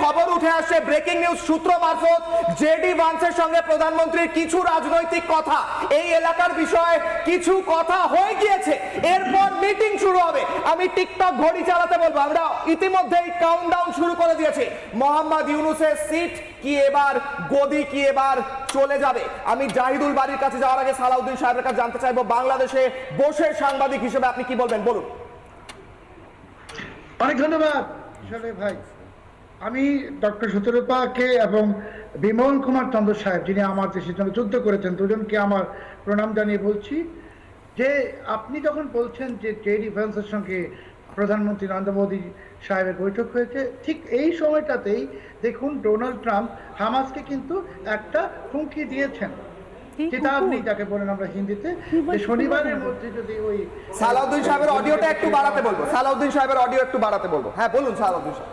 খবর উঠে আসছে, ব্রেকিং নিউজ সূত্র মারফত, জেডি ভান্সের সঙ্গে প্রধানমন্ত্রীর কিছু রাজনৈতিক কথা, এই এলাকার বিষয়ে কিছু কথা হয়ে গিয়েছে, এরপর মিটিং শুরু হবে। আমি টিকটক ঘড়ি চালাতে বলবো, আমরা ইতিমধ্যেই কাউন্টডাউন শুরু করে দিয়েছি। মোহাম্মদ ইউনূসের সিট কি এবার, গদি কি এবার চলে যাবে? আমি জাহিদুল বাড়ির কাছে যাওয়ার আগে সালাউদ্দিন সাহেবের কাছে জানতে চাইবো, বাংলাদেশে বসে সাংবাদিক হিসেবে আপনি কি বলবেন, বলুন। অনেক ধন্যবাদ ভাই। আমি ডক্টর শতরূপাকে এবং বিমল কুমার চন্দ্র সাহেব, যিনি আমার দেশের জন্য যুদ্ধ করেছেন, দুজনকে আমার প্রণাম জানিয়ে বলছি যে আপনি যখন বলছেন যে জেডি ভ্যান্সের সঙ্গে প্রধানমন্ত্রী নরেন্দ্র মোদী সাহেবের বৈঠক হয়েছে, ঠিক এই সময়টাতেই দেখুন ডোনাল্ড ট্রাম্প হামাসকে কিন্তু একটা হুমকি দিয়েছেন, চেতাবনী যাকে বলেন আমরা হিন্দিতে, যে শনিবারের মধ্যে যদি ওই সালাউদ্দিন সাহেবের অডিওটা একটু বাড়াতে বলবো, সালাউদ্দিন সাহেবের অডিও একটু বাড়াতে বলবো। হ্যাঁ বলুন সালাউদ্দিন সাহেব।